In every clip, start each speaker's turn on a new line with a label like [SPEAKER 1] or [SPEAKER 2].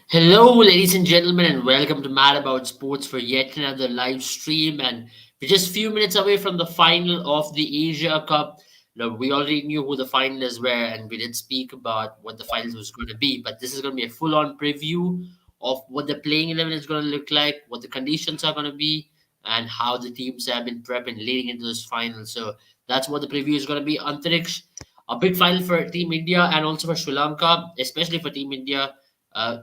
[SPEAKER 1] Hello, ladies and gentlemen, and welcome to Mad About Sports for yet another live stream. And we're just a few minutes away from the final of the Asia Cup. We already knew who the finalists were, and we did speak about what the finals was going to be. But this is going to be a full-on preview of what the playing 11 is going to look like, what the conditions are going to be, and how the teams have been prepping leading into this final. So that's what the preview is going to be. Antariksh, a big final for Team India and also for Sri Lanka, especially for Team India.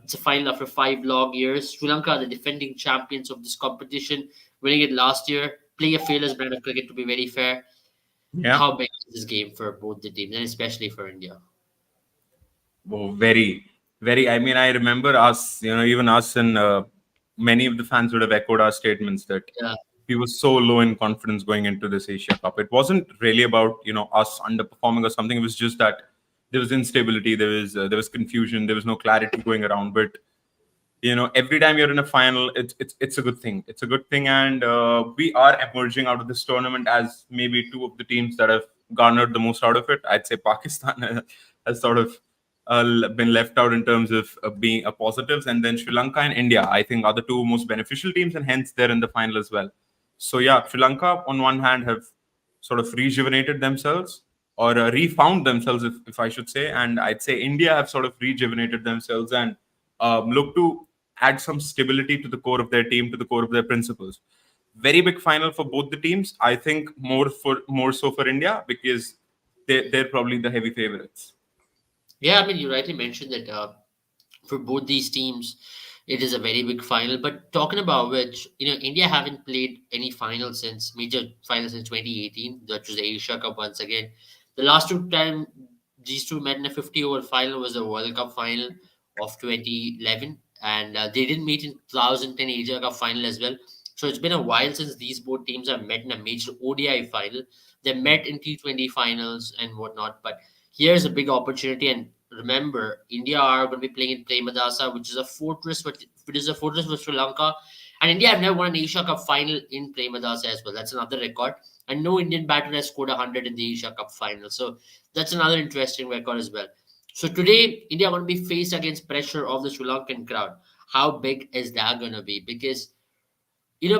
[SPEAKER 1] It's a final after 5 long years. Sri Lanka are the defending champions of this competition, winning it last year. Playing a fearless brand of cricket, to be very fair.
[SPEAKER 2] Yeah,
[SPEAKER 1] How big is this game for both the teams, and especially for India?
[SPEAKER 2] oh, very, very. I mean, I remember us, even us and many of the fans would have echoed our statements that
[SPEAKER 1] Yeah,
[SPEAKER 2] we were so low in confidence going into this Asia Cup. It wasn't really about us underperforming or something. It was just that there was instability, there was confusion, there was no clarity going around. But every time you're in a final, it's a good thing. It's a good thing, and we are emerging out of this tournament as maybe two of the teams that have garnered the most out of it. I'd say Pakistan has sort of been left out in terms of being a positives, and then Sri Lanka and India, I think, are the two most beneficial teams, and hence they're in the final as well. So yeah, Sri Lanka on one hand have sort of rejuvenated themselves or refound themselves, if I should say, and I'd say India have sort of rejuvenated themselves and look to add some stability to the core of their team, to the core of their principles. Very big final for both the teams. I think more so for India because they're probably the heavy favorites.
[SPEAKER 1] yeah. I mean, you rightly mentioned that for both these teams, it is a very big final. But talking about which, India haven't played any final since major final since 2018. That was the Asia Cup once again. The last two time these two met in a 50-over final was the World Cup final of 2011, and they didn't meet in 2010 Asia Cup final as well. So it's been a while since these both teams have met in a major ODI final. They met in T20 finals and whatnot, but here's a big opportunity. And remember, India are going to be playing in Premadasa, which is a fortress, but it is a fortress for Sri Lanka. And India have never won an Asia Cup final in Premadasa as well. That's another record. And no Indian batter has scored 100 in the Asia Cup final. So that's another interesting record as well. So today, India are going to be faced against pressure of the Sri Lankan crowd. How big is that going to be? Because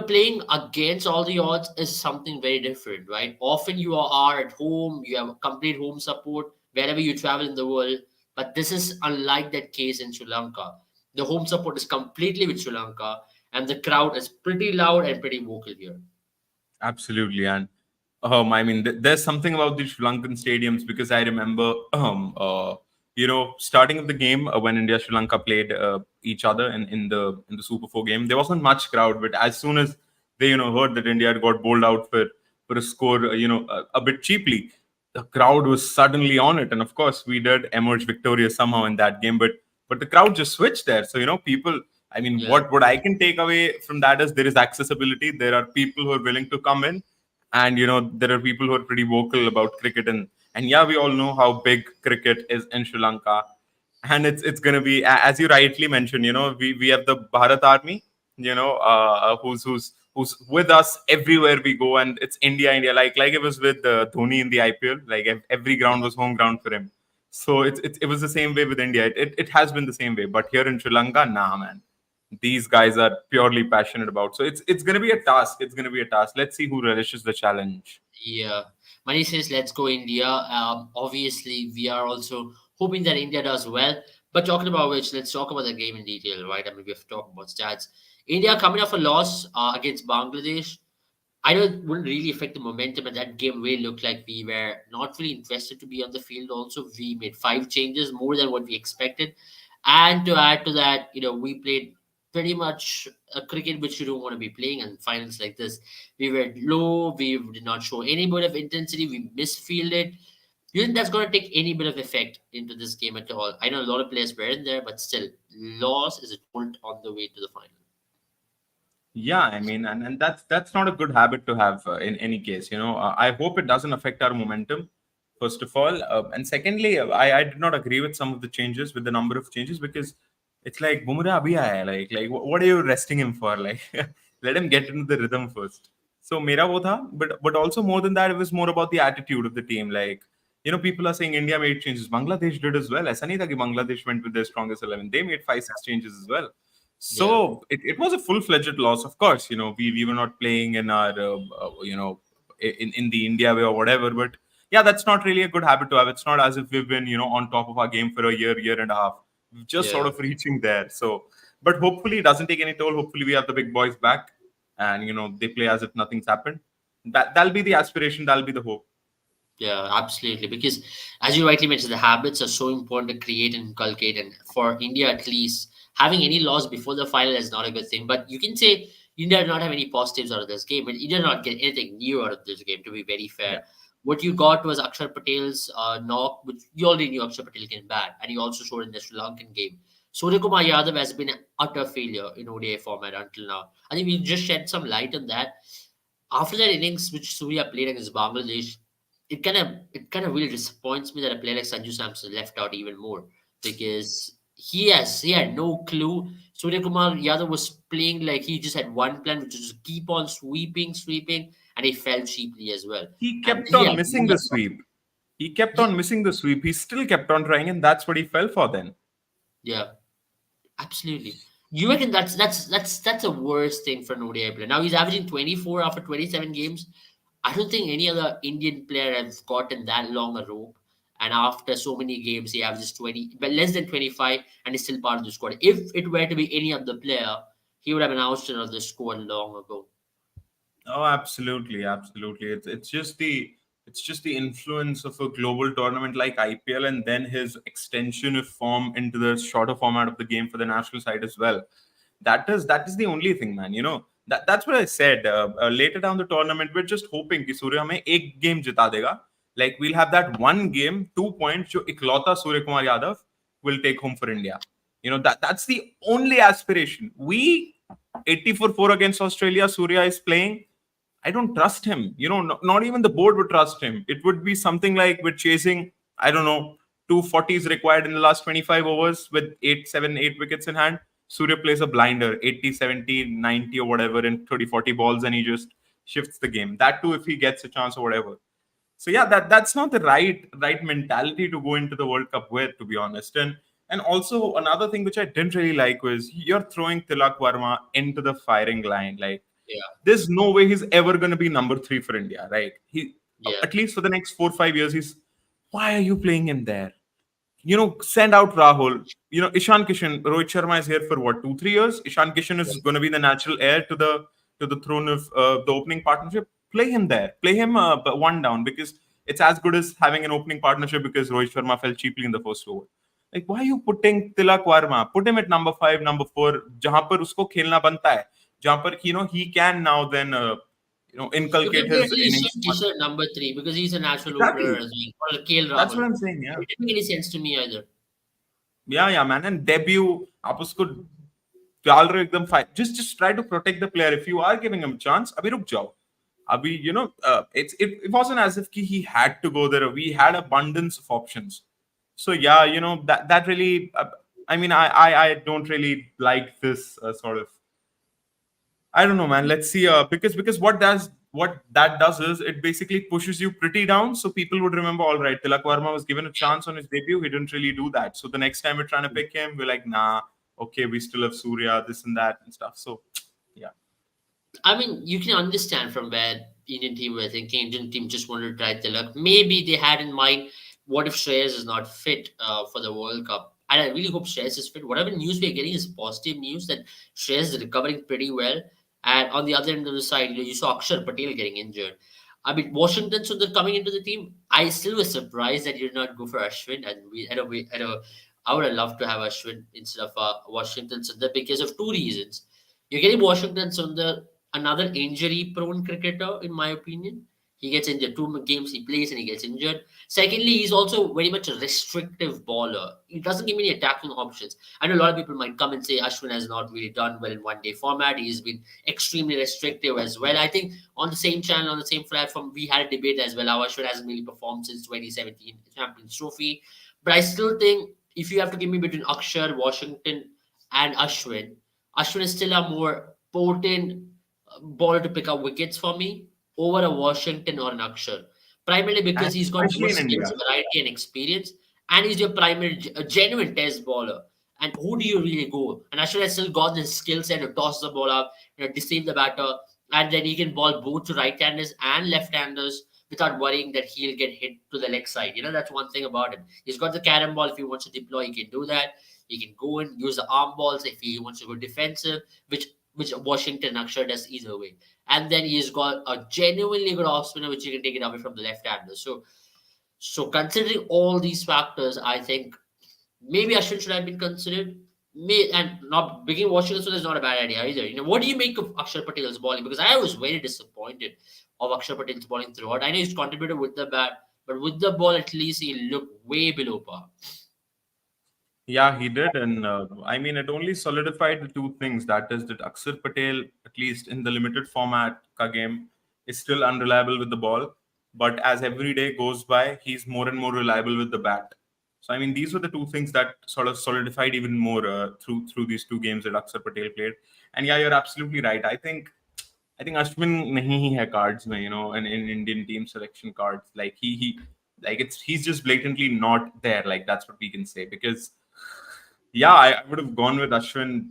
[SPEAKER 1] playing against all the odds is something very different, right? Often you are at home, you have complete home support wherever you travel in the world, but this is unlike that case in Sri Lanka. The home support is completely with Sri Lanka, and the crowd is pretty loud and pretty vocal here.
[SPEAKER 2] Absolutely, and I mean, there's something about the Sri Lankan stadiums because I remember, starting of the game when India Sri Lanka played each other in the Super Four game, there wasn't much crowd, but as soon as they heard that India had got bowled out for a score, a bit cheaply, the crowd was suddenly on it, and of course we did emerge victorious somehow in that game, but the crowd just switched there. So people, I mean,
[SPEAKER 1] Yeah.
[SPEAKER 2] what I can take away from that is there is accessibility. There are people who are willing to come in, and there are people who are pretty vocal about cricket, and yeah, we all know how big cricket is in Sri Lanka, and it's going to be as you rightly mentioned. We have the Bharat Army, who's with us everywhere we go, and it's India, like it was with Dhoni in the IPL. Like every ground was home ground for him. So it was the same way with India. It has been the same way, but here in Sri Lanka, nah, man, these guys are purely passionate about. So it's going to be a task. It's going to be a task. Let's see who relishes the challenge.
[SPEAKER 1] Yeah. Money says, let's go India. Obviously, we are also hoping that India does well. But talking about which, let's talk about the game in detail, right? I mean, we have talked about stats. India coming off a loss against Bangladesh. I know it wouldn't really affect the momentum, and that game really looked like we were not really interested to be on the field. Also, we made 5 changes, more than what we expected. And to add to that, we played pretty much a cricket which you don't want to be playing in finals like this. We were low, we did not show any bit of intensity, we misfielded. You think that's going to take any bit of effect into this game at all? I know a lot of players were in there, but still, loss is a jolt on the way to the final.
[SPEAKER 2] Yeah, I mean, and that's not a good habit to have in any case. I hope it doesn't affect our momentum. First of all, and secondly, I did not agree with some of the changes, with the number of changes, because it's like Bumrah abhi aaya hai, like what are you resting him for? Like let him get into the rhythm first. So mera wo tha, but also more than that, it was more about the attitude of the team. Like People are saying India made changes. Bangladesh did as well. ऐसा नहीं था कि Bangladesh went with their strongest 11. They made 5, 6 changes as well.
[SPEAKER 1] Yeah,
[SPEAKER 2] So it was a full-fledged loss. Of course, we were not playing in our in the India way or whatever. But yeah, that's not really a good habit to have. It's not as if we've been on top of our game for a year and a half. We're just sort
[SPEAKER 1] yeah.
[SPEAKER 2] of reaching there. So, but hopefully it doesn't take any toll. Hopefully we have the big boys back, and they play as if nothing's happened. That'll be the aspiration. That'll be the hope.
[SPEAKER 1] Yeah, absolutely. Because as you rightly mentioned, the habits are so important to create and inculcate. And for India, at least, having any loss before the final is not a good thing. But you can say India did not have any positives out of this game, and India did not get anything new out of this game, to be very fair.
[SPEAKER 2] Yeah.
[SPEAKER 1] What you got was Akshar Patel's knock, which you already knew Akshar Patel can bat, and he also showed in the Sri Lankan game. Surya Kumar Yadav has been an utter failure in ODI format until now. I think we just shed some light on that after that innings which Surya played against Bangladesh, it kind of really disappoints me that a player like Sanju Samson left out even more because he had no clue. Surya Kumar Yadav was playing like he just had one plan, which was just keep on sweeping, and he fell cheaply as well.
[SPEAKER 2] He
[SPEAKER 1] And
[SPEAKER 2] kept
[SPEAKER 1] he
[SPEAKER 2] on
[SPEAKER 1] had
[SPEAKER 2] missing
[SPEAKER 1] no
[SPEAKER 2] the sweep. He kept
[SPEAKER 1] yeah,
[SPEAKER 2] on missing the sweep. He still kept on trying, and that's what he fell for then.
[SPEAKER 1] yeah, absolutely. You reckon that's a worst thing for an ODI player. Now he's averaging 24 after 27 games. I don't think any other Indian player has gotten that long a rope. And after so many games, he averages 20, but less than 25, and is still part of the squad. If it were to be any other player, he would have been ousted of the squad long ago.
[SPEAKER 2] Oh, absolutely, absolutely. It's just the influence of a global tournament like IPL, and then his extension of form into the shorter format of the game for the national side as well. That is the only thing, man. That's what I said. Later down the tournament, we're just hoping कि सूर्य हमें एक game जिता देगा. Like we'll have that one game, 2 points, जो इकलौता Surya Kumar Yadav will take home for India. That's the only aspiration. We 84-4 against Australia. Surya is playing. I don't trust him. Not even the board would trust him. It would be something like we're chasing, I don't know, 240s required in the last 25 overs with 8 wickets in hand. Surya plays a blinder, 80, 70, 90 or whatever in 30, 40 balls, and he just shifts the game. That too, if he gets a chance or whatever. So yeah, that's not the right mentality to go into the World Cup with, to be honest. And also another thing which I didn't really like was you're throwing Tilak Varma into the firing line. Like
[SPEAKER 1] Yeah,
[SPEAKER 2] there's no way he's ever going to be number 3 for India, right? He
[SPEAKER 1] yeah,
[SPEAKER 2] at least for the next 4 5 years, he's why are you playing him there? Send out Rahul. Ishan Kishan, Rohit Sharma is here for what, 2 3 years? Ishan Kishan
[SPEAKER 1] yeah.
[SPEAKER 2] is going to be the natural heir to the throne of the opening partnership. Play him there. Play him one down because it's as good as having an opening partnership because Rohit Sharma fell cheaply in the first over. Like, why are you putting Tilak Varma? Put him at number 5, number 4, जहां पर उसको खेलना बनता है, जहां पर he can now then
[SPEAKER 1] You
[SPEAKER 2] inculcate
[SPEAKER 1] can play
[SPEAKER 2] his
[SPEAKER 1] at least
[SPEAKER 2] innings.
[SPEAKER 1] Kishan at number three because he's a natural opener
[SPEAKER 2] Exactly.
[SPEAKER 1] as well. Or KL
[SPEAKER 2] That's
[SPEAKER 1] Rahul.
[SPEAKER 2] what I'm saying. Yeah.
[SPEAKER 1] It didn't make any sense to me either.
[SPEAKER 2] Yeah, man. And debut, आप उसको डाल रहे हो एकदम fine. Just try to protect the player. If you are giving him a chance, अभी रुक जाओ. Abhi, it wasn't as if he had to go there. We had abundance of options. So yeah, that really. I mean, I don't really like this sort of. I don't know, man. Let's see. Because what that does is it basically pushes you pretty down. So people would remember, all right, Tilak Varma was given a chance on his debut. He didn't really do that. So the next time we're trying to pick him, we're like, nah, okay, we still have Surya, this and that and stuff. So yeah,
[SPEAKER 1] I mean, you can understand from where the Indian team were thinking. Indian team just wanted to try their luck. Maybe they had in mind, what if Shreyas is not fit for the World Cup? And I really hope Shreyas is fit. Whatever news we're getting is positive news that Shreyas is recovering pretty well. And on the other end of the side, you saw Akshar Patel getting injured. I mean, Washington Sundar coming into the team. I still was surprised that you did not go for Ashwin. And I would have loved to have Ashwin instead of Washington Sundar because of two reasons. You're getting Washington Sundar, another injury-prone cricketer, in my opinion. He gets injured. Two games he plays and he gets injured. Secondly, he's also very much a restrictive bowler. He doesn't give me any attacking options. I know a lot of people might come and say Ashwin has not really done well in one-day format. He's been extremely restrictive as well. I think on the same channel, on the same platform, we had a debate as well. How Ashwin hasn't really performed since 2017 Champions Trophy. But I still think if you have to give me between Akshar, Washington, and Ashwin is still a more potent bowler to pick up wickets for me over a Washington or an Akshar. primarily
[SPEAKER 2] and
[SPEAKER 1] because he's got more
[SPEAKER 2] especially in
[SPEAKER 1] skills,
[SPEAKER 2] India.
[SPEAKER 1] variety, and experience, and he's your primary, a genuine test bowler. And who do you really go? And Ashwin has still got the skill set to toss the ball up, deceive the batter, and then he can ball both to right-handers and left-handers without worrying that he'll get hit to the leg side. That's one thing about him. He's got the cannon ball. If he wants to deploy, he can do that. He can go and use the arm balls if he wants to go defensive, which Washington Akshar does either way. And then he's got a genuinely good off spinner which he can take it away from the left hander. So considering all these factors, I think maybe Ashwin should have been considered. And not begin Washington, so that's not a bad idea either. What do you make of Akshar Patel's bowling? Because I was very disappointed of Akshar Patel's bowling throughout. I know he's contributed with the bat, but with the ball, at least he looked way below par.
[SPEAKER 2] Yeah, he did, and I mean, it only solidified the two things. That is, that Akshar Patel, at least in the limited format ka game, is still unreliable with the ball. But as every day goes by, he's more and more reliable with the bat. So I mean, these were the two things that sort of solidified even more through these two games that Akshar Patel played. And yeah, you're absolutely right. I think Ashwin nahi hi hai cards mein, and in Indian team selection cards, like he like he's just blatantly not there. Like that's what we can say because yeah, I would have gone with Ashwin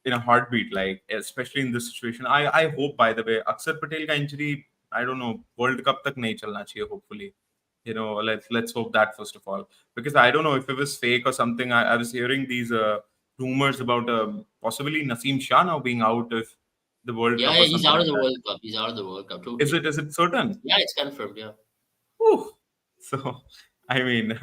[SPEAKER 2] in a heartbeat, like especially in this situation. I hope, by the way, Akshar Patel ka injury, I don't know, World Cup tak nahi chalna chahiye, hopefully. Let's hope that first of all, because I don't know if it was fake or something. I was hearing these rumors about possibly Naseem Shah now being out of the World
[SPEAKER 1] Yeah,
[SPEAKER 2] Cup
[SPEAKER 1] yeah,
[SPEAKER 2] or
[SPEAKER 1] he's
[SPEAKER 2] something
[SPEAKER 1] out of
[SPEAKER 2] like
[SPEAKER 1] the
[SPEAKER 2] that.
[SPEAKER 1] World Cup. He's out of the World Cup,
[SPEAKER 2] Is
[SPEAKER 1] totally.
[SPEAKER 2] it is it certain?
[SPEAKER 1] Yeah, it's confirmed. Yeah.
[SPEAKER 2] Whew. So, I mean,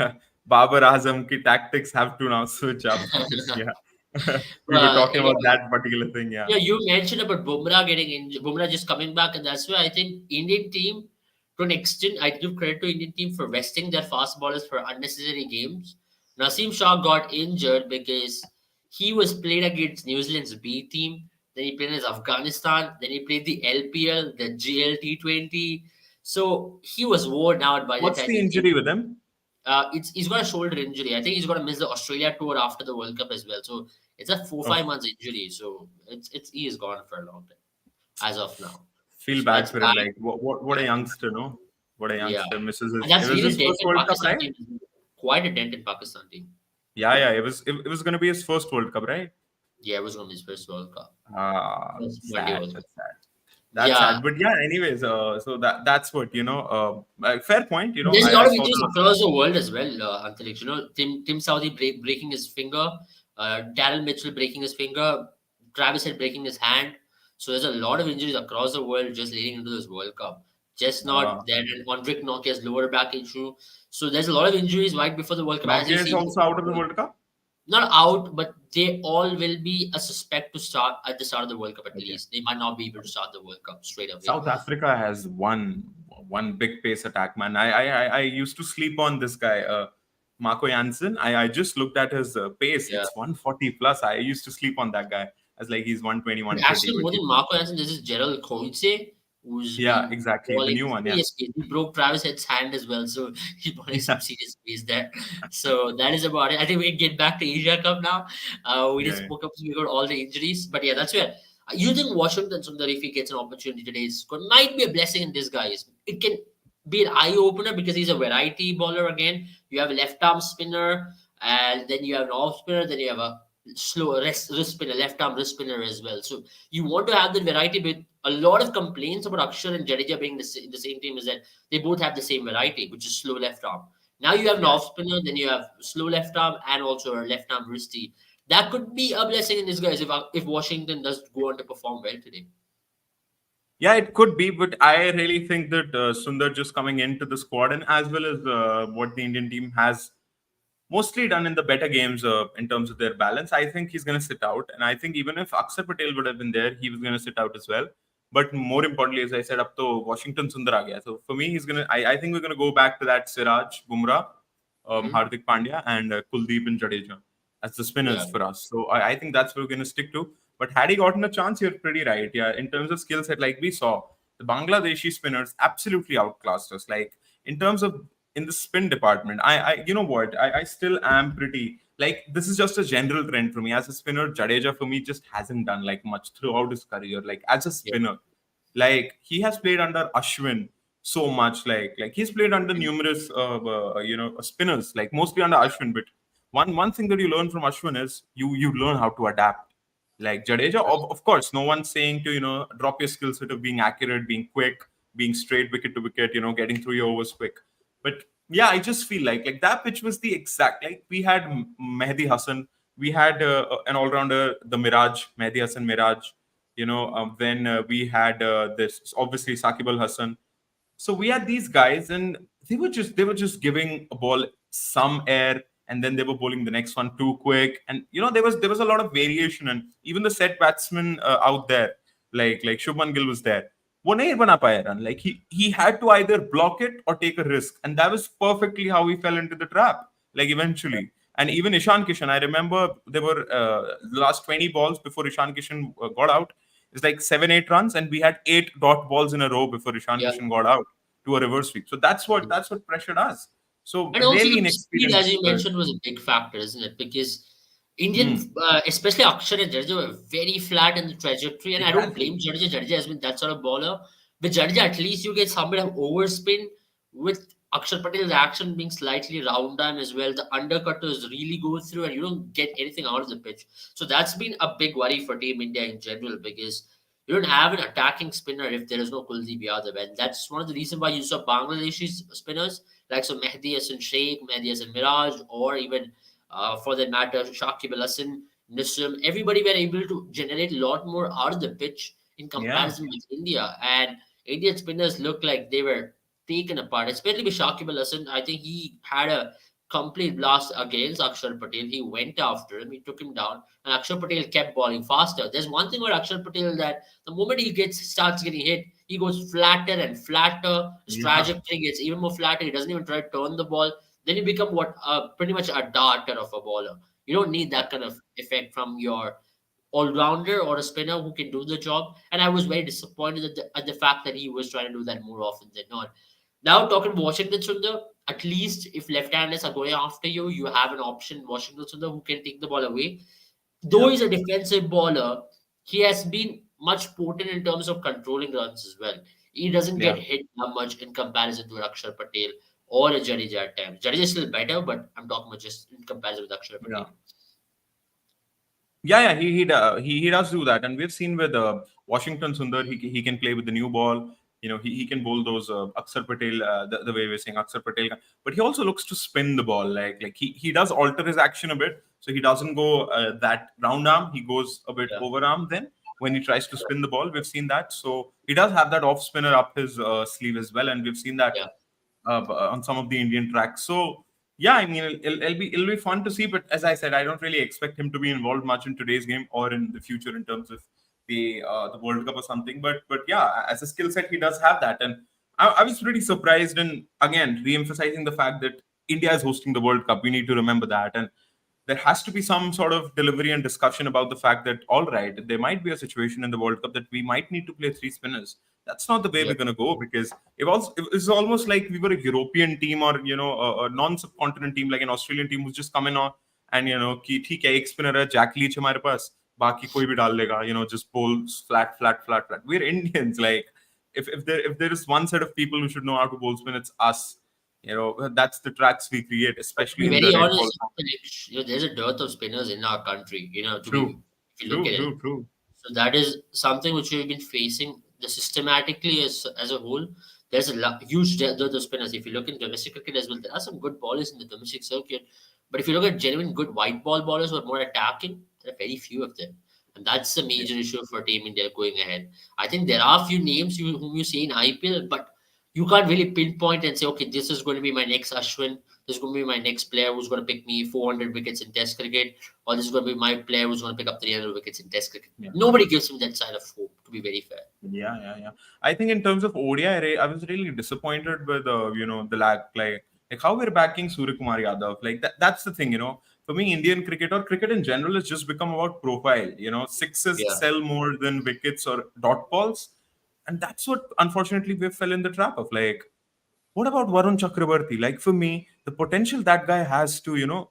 [SPEAKER 2] Babar Azam ki tactics have to now switch up because, yeah, we were talking about
[SPEAKER 1] Yeah,
[SPEAKER 2] that particular thing. Yeah.
[SPEAKER 1] yeah, you mentioned about Bumrah getting injured, Bumrah just coming back, and that's why I think Indian team, to an extent, I give credit to Indian team for resting their fast bowlers for unnecessary games. Naseem Shah got injured because he was played against New Zealand's B team, then he played against Afghanistan, then he played the LPL, the GLT20. So he was worn out by the
[SPEAKER 2] What's
[SPEAKER 1] time
[SPEAKER 2] the
[SPEAKER 1] he came.
[SPEAKER 2] injury with him?
[SPEAKER 1] He's got a shoulder injury. I think he's going to miss the Australia tour after the World Cup as well. So it's a four
[SPEAKER 2] Oh,
[SPEAKER 1] 5 months injury. So he is gone for a long time as of now.
[SPEAKER 2] feel
[SPEAKER 1] So
[SPEAKER 2] bad
[SPEAKER 1] that's
[SPEAKER 2] for him.
[SPEAKER 1] bad.
[SPEAKER 2] Like, what a youngster, no? What a
[SPEAKER 1] Yeah,
[SPEAKER 2] youngster misses
[SPEAKER 1] and
[SPEAKER 2] his. It
[SPEAKER 1] that's
[SPEAKER 2] was
[SPEAKER 1] really
[SPEAKER 2] his first
[SPEAKER 1] dented
[SPEAKER 2] World Cup,
[SPEAKER 1] Pakistan
[SPEAKER 2] right?
[SPEAKER 1] team. Quite a dent in Pakistan team.
[SPEAKER 2] Yeah, yeah. It was going to be his first World Cup, right?
[SPEAKER 1] Yeah, it was going to be his first World Cup.
[SPEAKER 2] Ah,
[SPEAKER 1] First one day
[SPEAKER 2] sad.
[SPEAKER 1] World Cup.
[SPEAKER 2] That's sad. That's
[SPEAKER 1] Yeah,
[SPEAKER 2] sad. But yeah, anyways, so that's what fair point.
[SPEAKER 1] there's a
[SPEAKER 2] I
[SPEAKER 1] lot of
[SPEAKER 2] saw
[SPEAKER 1] injuries
[SPEAKER 2] the
[SPEAKER 1] across the world as well, Antariksh. Tim Southey breaking his finger, Daryl Mitchell breaking his finger, Travis Head breaking his hand. So there's a lot of injuries across the world just leading into this World Cup. Just
[SPEAKER 2] uh,
[SPEAKER 1] not there, and Andrik Nokia's lower back issue. So there's a lot of injuries right before the World Cup. As you
[SPEAKER 2] Nokia is
[SPEAKER 1] see,
[SPEAKER 2] also out of the World Cup.
[SPEAKER 1] not out, but they all will be a suspect to start at the start of the World Cup at
[SPEAKER 2] Okay.
[SPEAKER 1] least. They might not be able to start the World Cup straight away.
[SPEAKER 2] South Africa has one big pace attack, man. I used to sleep on this guy, Marco Jansen. I just looked at his pace.
[SPEAKER 1] Yeah.
[SPEAKER 2] It's 140 plus. I used to sleep on that guy as like he's 120,
[SPEAKER 1] But
[SPEAKER 2] 130.
[SPEAKER 1] actually,
[SPEAKER 2] But
[SPEAKER 1] more than Marco Jansen, this is Gerald Coetzee, who's
[SPEAKER 2] yeah,
[SPEAKER 1] been
[SPEAKER 2] exactly. The
[SPEAKER 1] bowling
[SPEAKER 2] new one. Yeah.
[SPEAKER 1] serious pace. He broke Travis Head's hand as well, so he's bowling some
[SPEAKER 2] Yeah.
[SPEAKER 1] serious pace there. So that is about it. I think we can get back to Asia Cup now. We just
[SPEAKER 2] Yeah.
[SPEAKER 1] spoke up, we got all the injuries, but yeah, that's where you think Washington Sundar, if he gets an opportunity today, might be a blessing in disguise. It can be an eye opener because he's a variety bowler again. You have a left arm spinner, and then you have an off spinner, then you have a slow wrist spinner, left arm wrist spinner as well. So you want to have that variety, but a lot of complaints about Akshar and Jadeja being the same team is that they both have the same variety, which is slow left arm. Now you have an
[SPEAKER 2] Yeah.
[SPEAKER 1] off spinner, then you have slow left arm and also a left arm wristy. That could be a blessing in disguise if Washington does go on to perform well today.
[SPEAKER 2] Yeah, it could be, but I really think that Sundar just coming into the squad and as well as what the Indian team has mostly done in the better games in terms of their balance. I think he's going to sit out, and I think even if Akshar Patel would have been there, he was going to sit out as well. But more importantly, as I said, up to Washington Sundar aa gaya. So for me, he's going to. I think we're going to go back to that Siraj, Bumrah,
[SPEAKER 1] Hmm.
[SPEAKER 2] Hardik Pandya, and Kuldeep and Jadeja as the
[SPEAKER 1] Yeah,
[SPEAKER 2] spinners for us. So I think that's what we're going to stick to. But had he gotten a chance, you're pretty right. Yeah, in terms of skill set, like we saw, the Bangladeshi spinners absolutely outclassed us. Like in terms of in the spin department, you know what, I still am pretty like this is just a general trend for me as a spinner. Jadeja for me just hasn't done like much throughout his career. Like as a
[SPEAKER 1] yeah,
[SPEAKER 2] spinner, like he has played under Ashwin, so much. Like he's played under numerous spinners, like mostly under Ashwin. But one thing that you learn from Ashwin is you learn how to adapt. Like Jadeja, of course, no one's saying to drop your skill set of being accurate, being quick, being straight wicket to wicket, getting through your overs quick. But yeah, I just feel like that pitch was the exact, like we had Mehdi Hassan, we had an all rounder, the Miraj, Mehdi Hassan Miraj. Then we had this obviously Sakib Al Hassan. So we had these guys, and they were just giving a ball some air, and then they were bowling the next one too quick. And there was a lot of variation, and even the set batsmen out there, like Shubman Gill was there. वो नहीं बना पाया run. Like he had to either block it or take a risk, and that was perfectly how he fell into the trap. Like eventually, and even Ishan Kishan, I remember there were the last 20 balls before Ishan Kishan got out. It's like 7-8 runs, and we had 8 dot balls in a row before Ishan
[SPEAKER 1] Yeah.
[SPEAKER 2] Kishan got out to a reverse sweep. So that's what pressured us. So
[SPEAKER 1] And also
[SPEAKER 2] really
[SPEAKER 1] the speed, as
[SPEAKER 2] inexperienced.
[SPEAKER 1] you mentioned, was a big factor, isn't it? Because Indian,
[SPEAKER 2] Hmm,
[SPEAKER 1] especially Akshar and Jadeja, were very flat in the trajectory, and I don't
[SPEAKER 2] exactly.
[SPEAKER 1] blame Jadeja. Jadeja has been that sort of bowler. With Jadeja, at least you get somebody of overspin. With Akshar Patel's action being slightly round on as well, the undercutters really go through, and you don't get anything out of the pitch. So that's been a big worry for Team India in general because you don't have an attacking spinner if there is no Kuldeep Yadav, and that's one of the reasons why you saw Bangladeshi spinners like so Mehdi Hassan Sheikh, Mehdi Hassan Miraj, or even for that matter, Shakib Al Hassan, Nissim, everybody were able to generate a lot more out of the pitch in
[SPEAKER 2] Yeah,
[SPEAKER 1] comparison with India. And Indian spinners looked like they were taken apart, especially with Shakib Al Hassan. I think he had a complete blast against Akshar Patel. He went after him, he took him down, and Akshar Patel kept bowling faster. There's one thing about Akshar Patel that the moment he starts getting hit, he goes flatter and flatter. His
[SPEAKER 2] yeah,
[SPEAKER 1] trajectory gets even more flatter. He doesn't even try to turn the ball. Then you become what pretty much a darter of a bowler. You don't need that kind of effect from your all-rounder or a spinner who can do the job. And I was very disappointed at the fact that he was trying to do that more often than not. Now talking Washington Sundar, at least if left-handers are going after you, you have an option Washington Sundar who can take the ball away. Though
[SPEAKER 2] yeah,
[SPEAKER 1] he's a defensive bowler, he has been much potent in terms of controlling runs as well. He doesn't get
[SPEAKER 2] yeah,
[SPEAKER 1] hit that much in comparison to Akshar Patel or a Jadeja at times. Jadeja is still better, but I'm talking about just in comparison with Akshar
[SPEAKER 2] yeah.
[SPEAKER 1] Patel.
[SPEAKER 2] Yeah, yeah, he does do that, and we've seen with Washington Sundar, he can play with the new ball. He can bowl those Akshar Patel, the way we're saying Akshar Patel, but he also looks to spin the ball. Like he does alter his action a bit, so he doesn't go that round arm. He goes a bit
[SPEAKER 1] Yeah,
[SPEAKER 2] over arm. Then when he tries to spin the ball, we've seen that. So he does have that off spinner up his sleeve as well, and we've seen that
[SPEAKER 1] yeah,
[SPEAKER 2] on some of the Indian tracks. So yeah, I mean, it'll be fun to see. But as I said, I don't really expect him to be involved much in today's game or in the future in terms of the World Cup or something. But yeah, as a skill set, he does have that, and I was pretty surprised. And again, re-emphasizing the fact that India is hosting the World Cup, we need to remember that. And there has to be some sort of delivery and discussion about the fact that all right, there might be a situation in the World Cup that we might need to play three spinners. That's not the way
[SPEAKER 1] yeah.
[SPEAKER 2] we're going to go, because it's almost like we were a European team, or a non-subcontinent team, like an Australian team who's just come in on, and कि ठीक है एक spinner है Jack Leach हमारे पास, बाकी कोई भी डाल लेगा, just bowls flat flat flat flat. We're Indians. Like if there is one set of people who should know how to bowl spin, it's us. That's the tracks we create,
[SPEAKER 1] But to
[SPEAKER 2] especially
[SPEAKER 1] be
[SPEAKER 2] in the
[SPEAKER 1] very
[SPEAKER 2] red ball.
[SPEAKER 1] honest, there's a dearth of spinners in our country. To be
[SPEAKER 2] True,
[SPEAKER 1] if you look
[SPEAKER 2] true,
[SPEAKER 1] at it.
[SPEAKER 2] true, true.
[SPEAKER 1] So that is something which we've been facing the systematically as a whole. There's a huge dearth of spinners. If you look in domestic cricket as well, there are some good bowlers in the domestic circuit. But if you look at genuine good white ball bowlers who are more attacking, there are very few of them. And that's a
[SPEAKER 2] Yeah,
[SPEAKER 1] major issue for Team India going ahead. I think there are a few names whom you see in IPL, but you can't really pinpoint and say, okay, this is going to be my next Ashwin. This is going to be my next player who's going to pick me 400 wickets in Test cricket, or this is going to be my player who's going to pick up 300 wickets in Test cricket.
[SPEAKER 2] yeah,
[SPEAKER 1] Nobody gives him that side of hope, to be very fair.
[SPEAKER 2] yeah. I think in terms of ODI, I was really disappointed with the lack, like how we're backing Surya Kumar Yadav. Like that's the thing. For me, Indian cricket or cricket in general has just become about profile. Sixes
[SPEAKER 1] Yeah.
[SPEAKER 2] sell more than wickets or dot balls, and that's what unfortunately we fell in the trap of. Like, what about Varun Chakrabarti? Like for me, the potential that guy has to,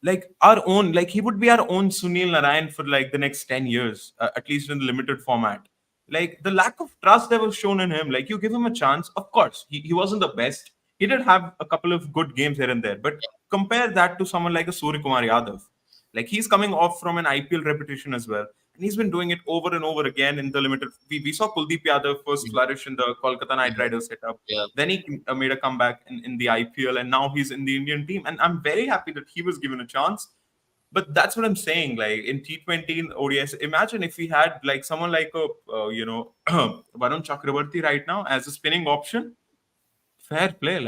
[SPEAKER 2] like our own, like he would be our own Sunil Narayan for like the next 10 years, at least in the limited format. Like the lack of trust that was shown in him. Like you give him a chance, of course, he wasn't the best. He did have a couple of good games here and there, but compare that to someone like a Surya Kumar Yadav. Like he's coming off from an IPL reputation as well, and he's been doing it over and over again in the limited. We saw Kuldeep Yadav first
[SPEAKER 1] Yeah,
[SPEAKER 2] flourish in the Kolkata Knight
[SPEAKER 1] yeah,
[SPEAKER 2] Riders setup.
[SPEAKER 1] yeah.
[SPEAKER 2] Then he made a comeback in the IPL, and now he's in the Indian team. And I'm very happy that he was given a chance. But that's what I'm saying. Like in T20 in ODS, imagine if we had like someone like a Varun Chakrabarti right now as a spinning option. Fair play,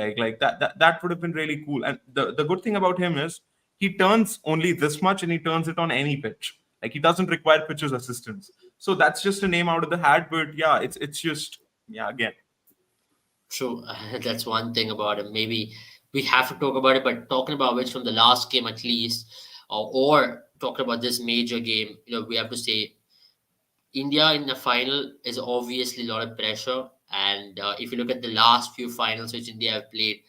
[SPEAKER 2] that would have been really cool. And the good thing about him is he turns only this much, and he turns it on any pitch. Like he doesn't require pitcher's assistance. So that's just a name out of the hat. But yeah, it's just yeah again.
[SPEAKER 1] True. That's one thing about it. Maybe we have to talk about it, but talking about which from the last game at least, or talking about this major game, we have to say India in the final is obviously a lot of pressure. And if you look at the last few finals which India have played,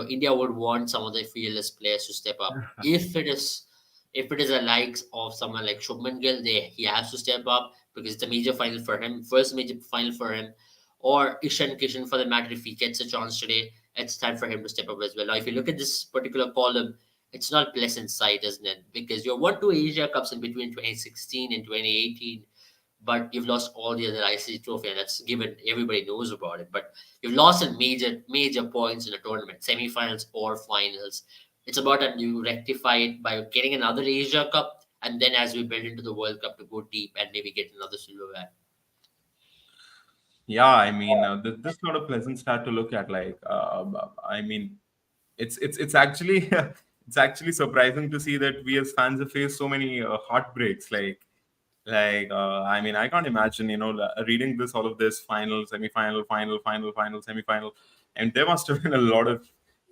[SPEAKER 1] India would want some of the fearless players to step up. If it is the likes of someone like Shubman Gill, he has to step up because it's a major final for him, first major final for him. Or Ishan Kishan for the matter, if he gets a chance today, it's time for him to step up as well. Now, if you look at this particular column, it's not pleasant sight, isn't it? Because you won two Asia Cups in between 2016 and 2018, but you've lost all the other ICC trophy, and that's given everybody knows about it. But you've lost in major points in a tournament, semifinals or finals. It's about that you rectify it by getting another Asia Cup, and then as we build into the World Cup to go deep and maybe get another silverware.
[SPEAKER 2] Yeah, I mean, this is not a pleasant start to look at. I mean, it's actually it's actually surprising to see that we as fans have faced so many heartbreaks. I mean, I can't imagine, reading this, all of this, final, semi-final, final, semi-final, and there must have been a lot of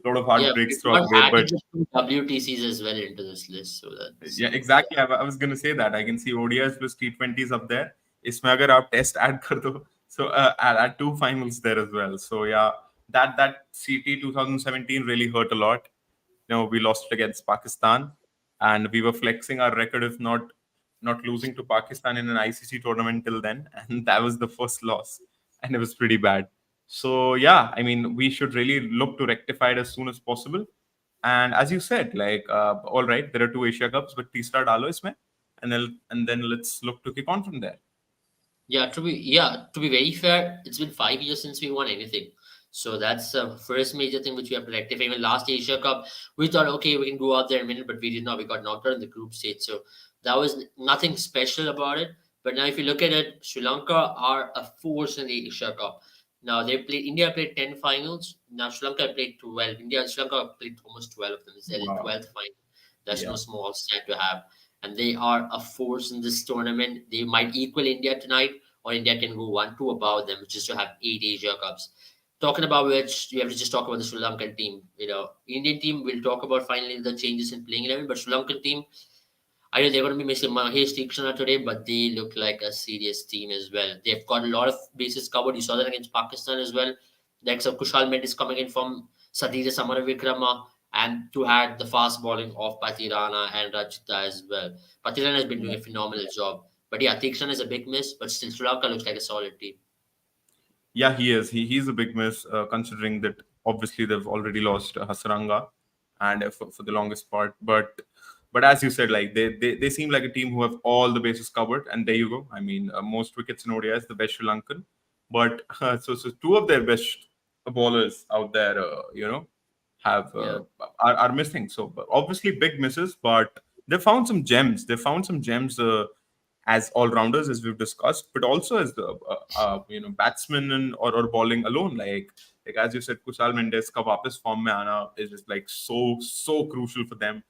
[SPEAKER 1] Yeah,
[SPEAKER 2] heartbreaks
[SPEAKER 1] we've
[SPEAKER 2] throughout
[SPEAKER 1] not
[SPEAKER 2] the way. But
[SPEAKER 1] added the two WTCs as well into this list, so that's
[SPEAKER 2] yeah, exactly. I was going to say that I can see ODIs plus T20s up there. इसमें अगर आप test add कर दो, so add two finals there as well. So yeah, that CT 2017 really hurt a lot. We lost it against Pakistan, and we were flexing our record if not losing to Pakistan in an ICC tournament till then, and that was the first loss, and it was pretty bad. So yeah, I mean, we should really look to rectify it as soon as possible. And as you said, all right, there are two Asia Cups, but तीसरा डालो इसमें, and then let's look to kick on from there.
[SPEAKER 1] To be very fair, it's been 5 years since we won anything. So that's the first major thing which we have to rectify. Even last Asia Cup, we thought, okay, we can go out there in a minute, but we did not. We got knocked out in the group stage. So that was nothing special about it. But now, if you look at it, Sri Lanka are a force in the Asia Cup. Now, India played 10 finals. Now, Sri Lanka played 12. Sri Lanka played almost 12 of them. It's their
[SPEAKER 2] Wow.
[SPEAKER 1] 12th final. That's no
[SPEAKER 2] Yeah.
[SPEAKER 1] small stat to have. And they are a force in this tournament. They might equal India tonight, or India can go 1-2 above them, just to have 8 Asia Cups. Talking about which, you have to just talk about the Sri Lankan team. Indian team, we'll talk about finally the changes in playing 11, but Sri Lankan team, I know they're going to be missing Mahesh Tikshana today, but they look like a serious team as well. They've got a lot of bases covered. You saw that against Pakistan as well. Next up, Kushal Mendis coming in from Sadira Samaravikrama, and to add the fast bowling of Patirana and Rajita as well. Patirana has been doing a phenomenal job. But yeah, Tikshana is a big miss, but still Sri Lanka looks like a solid team.
[SPEAKER 2] Yeah, he is. He's a big miss, considering that obviously they've already lost Hasaranga, and for the longest part. But as you said, like they seem like a team who have all the bases covered. And there you go. I mean, most wickets in ODIs, the best Sri Lankan. But so two of their best bowlers out there, have
[SPEAKER 1] Yeah.
[SPEAKER 2] are missing. So obviously big misses, but they found some gems. They found some gems. As all rounders, as we've discussed, but also as the batsmen or bowling alone. Like as you said, Kushal Mendes ka वापस form में आना is just like so crucial for them.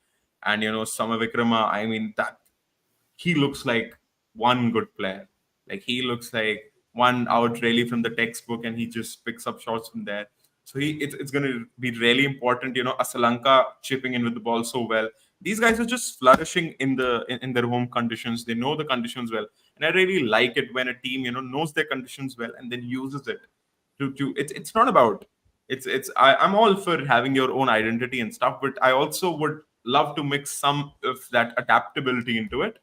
[SPEAKER 2] And Sama Vikrama, I mean, that he looks like one good player. Like he looks like one out really from the textbook, and he just picks up shots from there. So it's going to be really important. Asalanka chipping in with the ball so well. These guys are just flourishing in their home conditions. They know the conditions well, and I really like it when a team knows their conditions well and then uses it to. It's not about I'm all for having your own identity and stuff, but I also would love to mix some of that adaptability into it.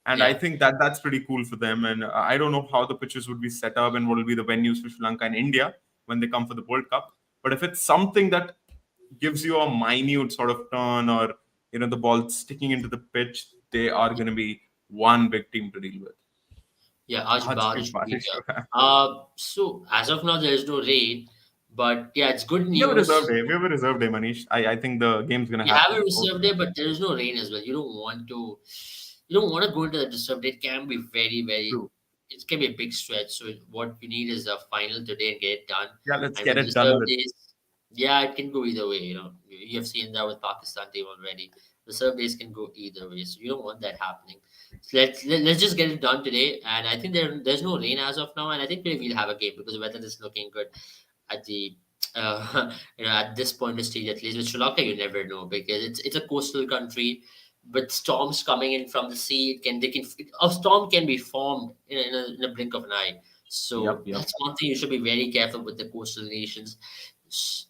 [SPEAKER 2] And I
[SPEAKER 1] Yeah,
[SPEAKER 2] think that that's pretty cool for them. And I don't know how the pitches would be set up and what will be the venues for Sri Lanka and India when they come for the World Cup. But if it's something that gives you a minute sort of turn, or the ball sticking into the pitch, they are going to be one big team to deal with.
[SPEAKER 1] yeah, आज
[SPEAKER 2] आज भी
[SPEAKER 1] बारिश हुई
[SPEAKER 2] बारिश
[SPEAKER 1] क्या?
[SPEAKER 2] हो रहा है.
[SPEAKER 1] So as of now there is no rain, but yeah, it's good
[SPEAKER 2] We have a
[SPEAKER 1] news.
[SPEAKER 2] reserve day. We have a reserve day, Manish. I think the game's going to
[SPEAKER 1] We have a
[SPEAKER 2] happen.
[SPEAKER 1] reserve day, but there is no rain as well. You don't want to go into the reserve day. It can be very,
[SPEAKER 2] True.
[SPEAKER 1] it can be a big stretch. So what you need is a final today and get it done.
[SPEAKER 2] Yeah, let's
[SPEAKER 1] And with
[SPEAKER 2] get it done
[SPEAKER 1] reserve
[SPEAKER 2] with.
[SPEAKER 1] days, yeah, it can go either way. You have seen that with Pakistan team already. Reserve days can go either way, so you don't want that happening. So let's just get it done today. And I think there's no rain as of now, and I think today we'll have a game because the weather is looking good at the at this point of stage, at least with Sri Lanka, you never know because it's a coastal country. But storms coming in from the sea, a storm can be formed in a blink of an eye. So
[SPEAKER 2] Yep, yep.
[SPEAKER 1] that's one thing you should be very careful with the coastal nations.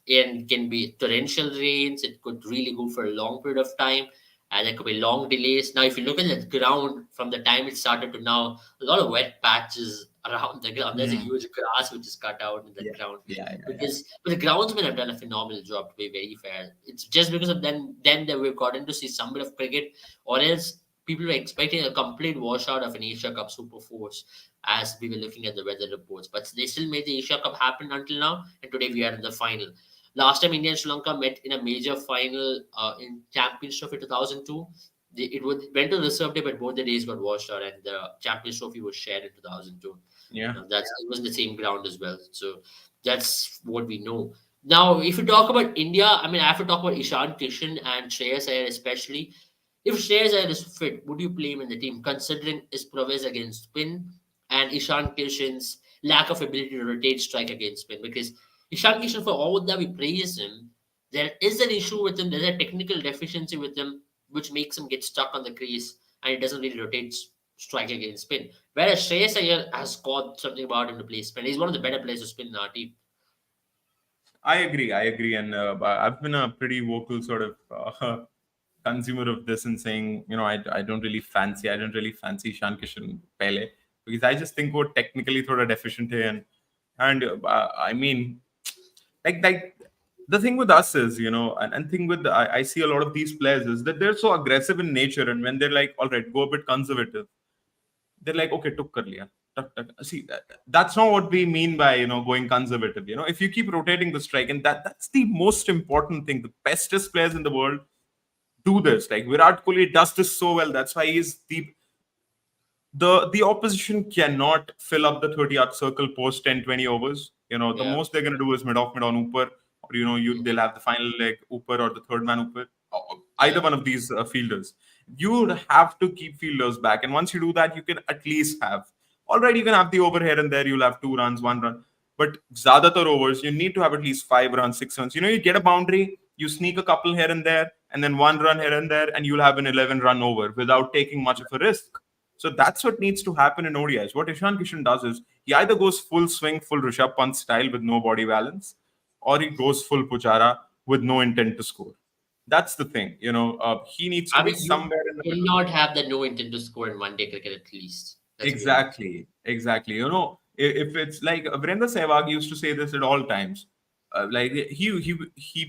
[SPEAKER 1] And can be torrential rains. It could really go for a long period of time, and there could be long delays. Now, if you look at the ground from the time it started to now, a lot of wet patches around the ground. There's a
[SPEAKER 2] Mm.
[SPEAKER 1] huge grass which is cut out in the
[SPEAKER 2] Yeah,
[SPEAKER 1] ground
[SPEAKER 2] yeah, yeah, yeah.
[SPEAKER 1] because but the groundsmen have done a phenomenal job. To be very fair, it's just because of them that we've gotten to see some bit of cricket, or else people were expecting a complete washout of an Asia Cup Super Force as we were looking at the weather reports. But they still made the Asia Cup happen until now, and today we are in the final. Last time India and Sri Lanka met in a major final in Champions Trophy 2002. Went to reserve day, but both the days got washed out, and the Champions Trophy was shared in 2002.
[SPEAKER 2] Yeah.
[SPEAKER 1] That's it was in the same ground as well. So that's what we know. Now, if you talk about India, I mean, I have to talk about Ishan Kishan and Shreyas Iyer especially. If Shreyas Iyer is fit, would you play him in the team, considering his prowess against spin and Ishan Kishan's lack of ability to rotate strike against spin? Because Ishan Kishan, for all that we praise him, there is an issue with him. There's a technical deficiency with him, which makes him get stuck on the crease, and he doesn't really rotate strike against spin. Whereas Shreyas Iyer has got something about him to play spin. He's one of the better players to spin in our team.
[SPEAKER 2] I agree. I agree. And I've been a pretty vocal sort of consumer of this and saying, I don't really fancy Shan Kishan Pele because I just think we're technically sort of deficient here. And I mean, like the thing with us is, and thing with I see a lot of these players is that they're so aggressive in nature, and when they're like, all right, go a bit conservative, they're like, okay, took kar liya. Tuck, tuck. See, that's not what we mean by going conservative. If you keep rotating the strike, and that's the most important thing. The bestest players in the world do this. Like Virat Kohli does this so well. That's why he's the opposition cannot fill up the 30-yard circle post 10, 20 overs. The
[SPEAKER 1] Yeah.
[SPEAKER 2] most they're going to do is mid off, mid on, upper, or they'll have the final leg upper or the third man upper. Either
[SPEAKER 1] Yeah.
[SPEAKER 2] one of these fielders. You would have to keep fielders back, and once you do that, you can at least have. All right, you can have the over here and there. You'll have 2 runs, 1 run, but zyadatar overs, you need to have at least 5 runs, 6 runs. You get a boundary, you sneak a couple here and there, and then 1 run here and there, and you'll have an 11-run over without taking much of a risk. So that's what needs to happen in ODIs. What Ishan Kishan does is he either goes full swing, full Rishabh Pant style with no body balance, or he goes full Pujara with no intent to score. That's the thing. He needs to
[SPEAKER 1] I
[SPEAKER 2] be
[SPEAKER 1] mean, you
[SPEAKER 2] somewhere in the middle.
[SPEAKER 1] cannot have the no intent to score in one day cricket at least. Let's be honest.
[SPEAKER 2] Exactly, exactly. If it's like Virendra Sehwag used to say this at all times. Like he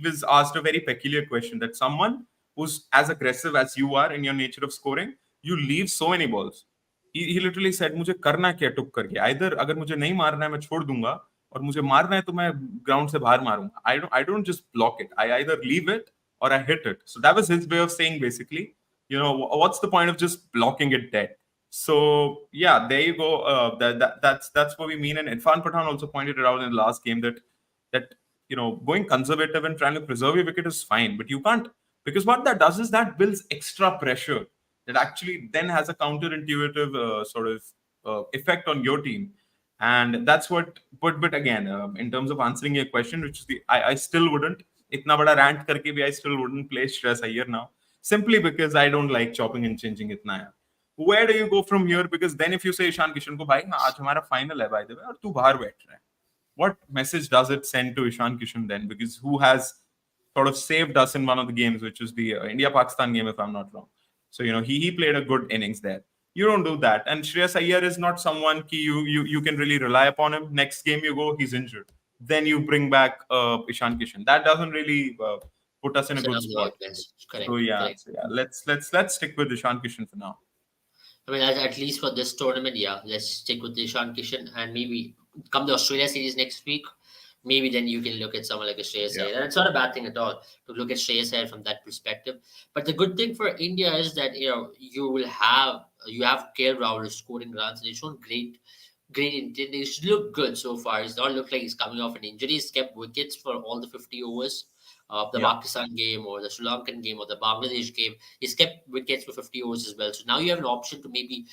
[SPEAKER 2] was asked a very peculiar question that someone who's as aggressive as you are in your nature of scoring, you leave so many balls. He literally said, मुझे करना क्या टुक करके either अगर मुझे नहीं मारना है मैं छोड़ दूंगा और मुझे मारना है तो मैं ground से बाहर मारूंगा. I don't just block it. I either leave it or I hit it. So that was his way of saying basically, what's the point of just blocking it dead? So yeah, there you go. That's what we mean. And Irfan Pathan also pointed it out in the last game that going conservative and trying to preserve your wicket is fine, but you can't, because what that does is that builds extra pressure that actually then has a counterintuitive sort of effect on your team. And that's what. But again, in terms of answering your question, which is I still wouldn't. Itna bada rant karke bhi I still wouldn't play Shreyas Iyer now, simply because I don't like chopping and changing itna. Where do you go from here? Because then if you say Ishan Kishan को भाई हाँ आज हमारा final है by the way और तू बाहर बैठ रहा है, what message does it send to Ishan Kishan then? Because who has sort of saved us in one of the games, which is the India Pakistan game, if I'm not wrong. So he played a good innings there. You don't do that. And Shreyas Iyer is not someone you can really rely upon him. Next game you go, he's injured. Then you bring back Ishan Kishan. That doesn't really put us in a
[SPEAKER 1] So
[SPEAKER 2] good
[SPEAKER 1] that's the
[SPEAKER 2] spot.
[SPEAKER 1] right place.
[SPEAKER 2] So
[SPEAKER 1] Correct,
[SPEAKER 2] yeah,
[SPEAKER 1] correct.
[SPEAKER 2] so yeah. Let's stick with Ishan Kishan for now.
[SPEAKER 1] I mean, at least for this tournament, yeah, let's stick with Ishan Kishan and maybe come the Australia series next week. Maybe then you can look at someone like a Shreyas
[SPEAKER 2] Yeah.
[SPEAKER 1] Iyer. And it's not a bad thing at all to look at Shreyas Iyer from that perspective. But the good thing for India is that you have KL Rahul scoring runs and he's shown great intent. He's looked good so far. He's not looked like he's coming off an injury. He's kept wickets for all the 50 overs of the
[SPEAKER 2] Yeah.
[SPEAKER 1] Pakistan game or the Sri Lankan game or the Bangladesh game. He's kept wickets for 50 overs as well. So now you have an option to maybe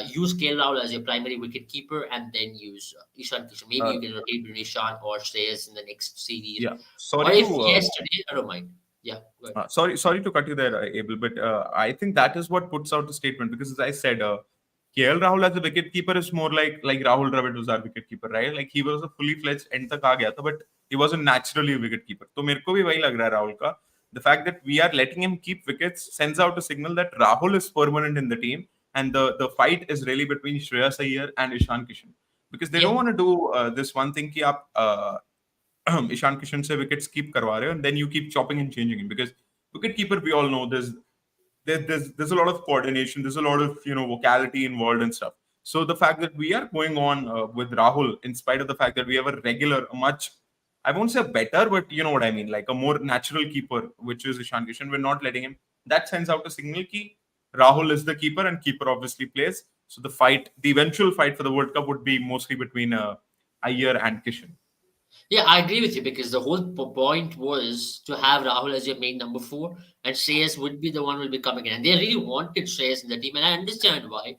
[SPEAKER 1] use KL Rahul as your primary wicket keeper and then use Ishan Kishan. Maybe
[SPEAKER 2] Uh,
[SPEAKER 1] you can rotate between Ishan or Shreyas in the next series.
[SPEAKER 2] yeah.
[SPEAKER 1] Or
[SPEAKER 2] Sorry
[SPEAKER 1] if
[SPEAKER 2] to
[SPEAKER 1] yesterday, I don't mind. Yeah, go ahead.
[SPEAKER 2] sorry to cut you there, Abel, but I think that is what puts out the statement because, as I said, KL Rahul as a wicket keeper is more like Rahul Dravid was our wicket keeper, right? Like he was a fully fledged end तक आ गया था, but he wasn't naturally a wicket keeper. तो मेरे को भी वही लग रहा है राहुल का. The fact that we are letting him keep wickets sends out a signal that Rahul is permanent in the team, and the fight is really between Shreyas Iyer and Ishan Kishan because they don't
[SPEAKER 1] Yep.
[SPEAKER 2] want to do this one thing कि आप Ishan Kishan se wickets keep karwa rahe ho, and then you keep chopping and changing him because wicket keeper we all know there's a lot of coordination, there's a lot of vocality involved and stuff. So the fact that we are going on with Rahul, in spite of the fact that we have a regular, a much, I won't say better, but you know what I mean, like a more natural keeper, which is Ishan Kishan, we're not letting him. That sends out a signal ki Rahul is the keeper, and keeper obviously plays. So the eventual fight for the World Cup would be mostly between Iyer and Kishan.
[SPEAKER 1] Yeah, I agree with you because the whole point was to have Rahul as your main number four, and Shreyas would be the one who will be coming in. And they really wanted Shreyas in the team, and I understand why.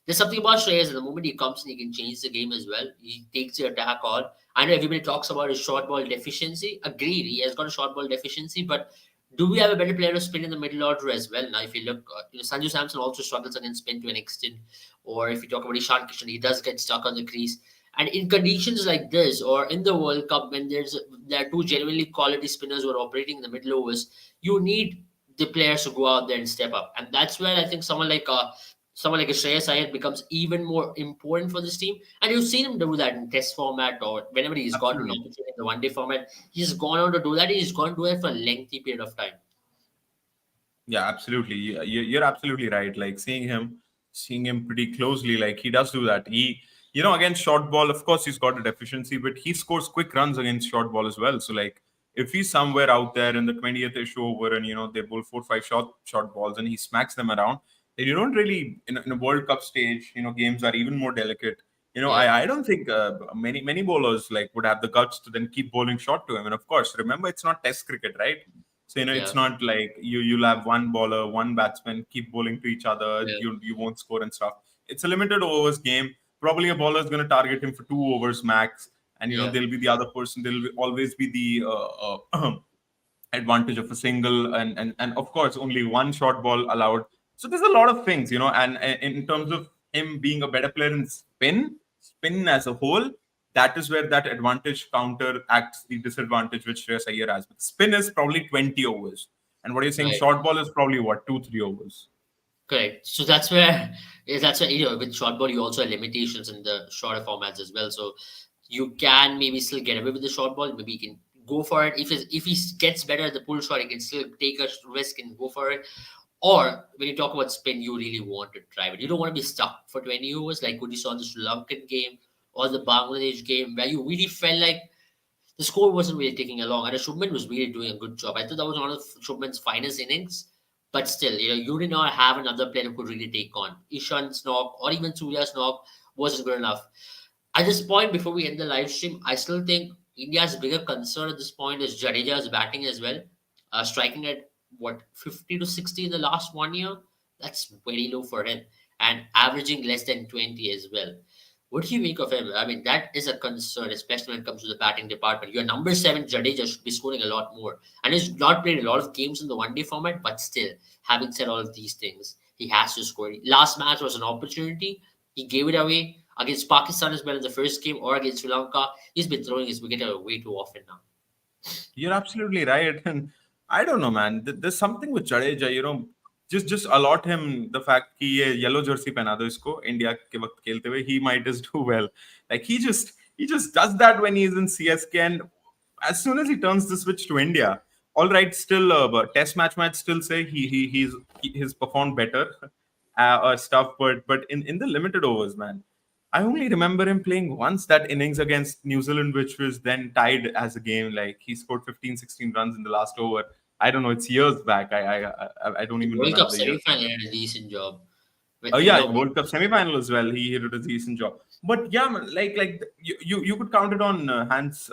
[SPEAKER 1] There's something about Shreyas, and the moment he comes in, he can change the game as well. He takes the attack on. I know everybody talks about his short ball deficiency. Agreed, he has got a short ball deficiency, but do we have a better player to spin in the middle order as well? Now, if you look, Sanju Samson also struggles against spin to an extent. Or if you talk about Ishan Kishan, he does get stuck on the crease. And in conditions like this, or in the World Cup, when there are two genuinely quality spinners who are operating in the middle overs, you need the players to go out there and step up. And that's where I think someone like a Shreyas Iyer becomes even more important for this team. And you've seen him do that in Test format or whenever he's gotten an
[SPEAKER 2] Absolutely.
[SPEAKER 1] opportunity in the One Day format. He's gone on to do that. He's gone to do it for a lengthy period of time.
[SPEAKER 2] Yeah, absolutely. You're absolutely right. Like seeing him pretty closely, like he does do that. Against short ball, of course, he's got a deficiency, but he scores quick runs against short ball as well. So, like, if he's somewhere out there in the 20th issue over and, they bowl 4 5 short balls and he smacks them around, then you don't really, in a World Cup stage, games are even more delicate.
[SPEAKER 1] Yeah,
[SPEAKER 2] I don't think many bowlers like would have the guts to then keep bowling short to him. And of course, remember, it's not Test cricket, right? So it's
[SPEAKER 1] yeah,
[SPEAKER 2] not like you'll have one bowler, one batsman keep bowling to each other.
[SPEAKER 1] yeah,
[SPEAKER 2] You won't score and stuff. It's a limited overs game. Probably a bowler is going to target him for 2 overs max, and
[SPEAKER 1] yeah.
[SPEAKER 2] there'll be the other person. Always be the advantage of a single, and of course only one short ball allowed. So there's a lot of things, and in terms of him being a better player in spin as a whole, that is where that advantage counteracts the disadvantage which Shreyas Iyer has. But spin is probably 20 overs. And what you're saying,
[SPEAKER 1] Right.
[SPEAKER 2] short ball is probably what, 2 3 overs.
[SPEAKER 1] Correct. So that's where with short ball you also have limitations in the shorter formats as well. So you can maybe still get away with the short ball. Maybe you can go for it. If he gets better at the pull shot, he can still take a risk and go for it. Or when you talk about spin, you really want to drive it. You don't want to be stuck for 20 overs like what you saw in the Sri Lankan game or the Bangladesh game where you really felt like the score wasn't really taking along, and Shubman was really doing a good job. I thought that was one of Shubman's finest innings, but still, you did not have another player who could really take on. Ishan's knock or even Surya's knock wasn't good enough. At this point, before we end the live stream, I still think India's bigger concern at this point is Jadeja's batting as well. Striking at what 50 to 60 in the last 1 year. That's very low for him, and averaging less than 20 as well. What do you make of him? I mean, that is a concern, especially when it comes to the batting department. Your number seven, Jadeja, should be scoring a lot more. And he's not played a lot of games in the one day format, but still, having said all of these things, he has to score. Last match was an opportunity. He gave it away against Pakistan as well in the first game or against Sri Lanka. He's been throwing his wicket away way too often now.
[SPEAKER 2] You're absolutely right. And I don't know, man. There's something with Jadeja, just allot him the fact कि ये yellow jersey पहना दो इसको India के वक्त खेलते हुए, he might just do well. Like he just does that when he's in CSK, and as soon as he turns the switch to India, all right, still but test match still say he's performed better stuff, but in the limited overs, man. I only remember him playing once that innings against New Zealand, which was then tied as a game. Like he scored 15, 16 runs in the last over. I don't know. It's years back. I don't
[SPEAKER 1] The
[SPEAKER 2] even
[SPEAKER 1] World Cup
[SPEAKER 2] remember the year.
[SPEAKER 1] semi-final did a decent job.
[SPEAKER 2] Oh
[SPEAKER 1] With,
[SPEAKER 2] yeah, World Cup semi-final as well. He did a decent job. But yeah, man, you could count it on hands,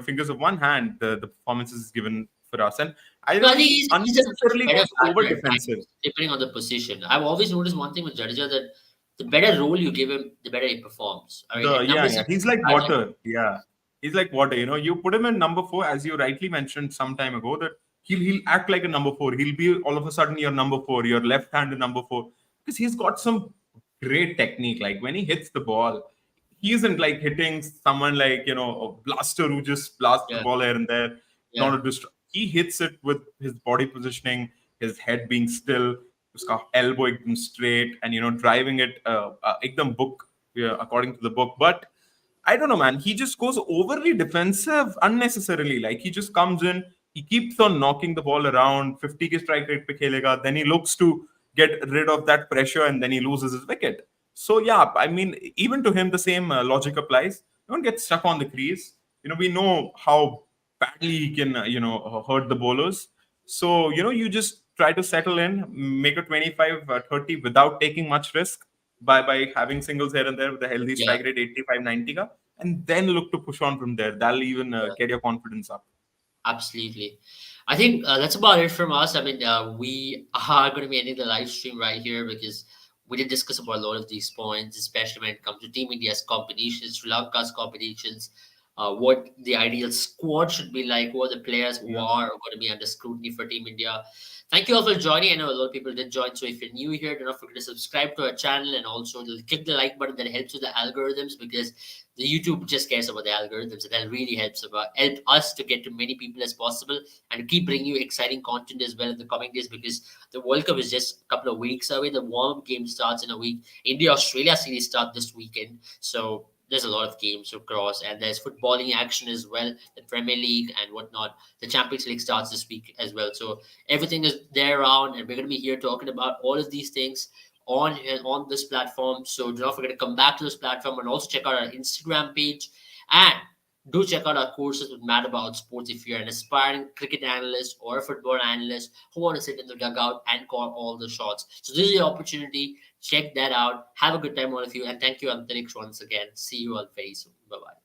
[SPEAKER 2] fingers of one hand. The performances given for us, and I
[SPEAKER 1] no,
[SPEAKER 2] don't
[SPEAKER 1] I think
[SPEAKER 2] think he
[SPEAKER 1] he's a much
[SPEAKER 2] unnecessarily
[SPEAKER 1] better
[SPEAKER 2] goes over
[SPEAKER 1] fielder at
[SPEAKER 2] defensive.
[SPEAKER 1] times, depending on the position. I've always noticed one thing with Jadeja, that the better role you give him, the better he performs. I mean,
[SPEAKER 2] The
[SPEAKER 1] at
[SPEAKER 2] Yeah,
[SPEAKER 1] number
[SPEAKER 2] yeah,
[SPEAKER 1] six,
[SPEAKER 2] he's
[SPEAKER 1] it's
[SPEAKER 2] like
[SPEAKER 1] tragic.
[SPEAKER 2] water. Yeah, he's like water. You put him in number four, as you rightly mentioned some time ago, that he'll act like a number four. He'll be all of a sudden your number four, your left-handed number four, because he's got some great technique. Like when he hits the ball, he isn't like hitting someone like a blaster who just blasts the
[SPEAKER 1] Yeah,
[SPEAKER 2] ball here and there. Not
[SPEAKER 1] yeah,
[SPEAKER 2] a He hits it with his body positioning, his head being still, uska elbow ekdam straight, and driving it ekdam book, yeah, according to the book. But I don't know, man. He just goes overly defensive unnecessarily. Like he just comes in, he keeps on knocking the ball around. 50 ke strike rate pe khelega. Then he looks to get rid of that pressure, and then he loses his wicket. So yeah, I mean, even to him, the same logic applies. Don't get stuck on the crease. We know how badly he can, hurt the bowlers. So you just try to settle in, make a 25, 30 without taking much risk, by having singles here and there with a healthy
[SPEAKER 1] yeah.
[SPEAKER 2] strike rate 85, 90 ka, and then look to push on from there. That'll even get your confidence up.
[SPEAKER 1] Absolutely. I think that's about it from us. I mean, we are going to be ending the live stream right here because we did discuss about a lot of these points, especially when it comes to Team India's competitions, Sri Lanka's competitions, what the ideal squad should be like, who are the players who
[SPEAKER 2] Yeah.
[SPEAKER 1] are going to be under scrutiny for Team India. Thank you all for joining. I know a lot of people did join, so if you're new here, do not forget to subscribe to our channel and also click the like button. That helps with the algorithms because the YouTube just cares about the algorithms, and that really help us to get to many people as possible and to keep bringing you exciting content as well in the coming days because the World Cup is just a couple of weeks away. The warm game starts in a week. India Australia series start this weekend, so there's a lot of games to cross, and there's footballing action as well. The Premier League and whatnot. The Champions League starts this week as well, so everything is there around, and we're going to be here talking about all of these things on this platform. So do not forget to come back to this platform and also check out our Instagram page. And do check out our courses with Mad About Sports if you're an aspiring cricket analyst or a football analyst who want to sit in the dugout and call all the shots. So this is your opportunity. Check that out. Have a good time, all of you. And thank you, Antariksh, once again. See you all very soon. Bye bye.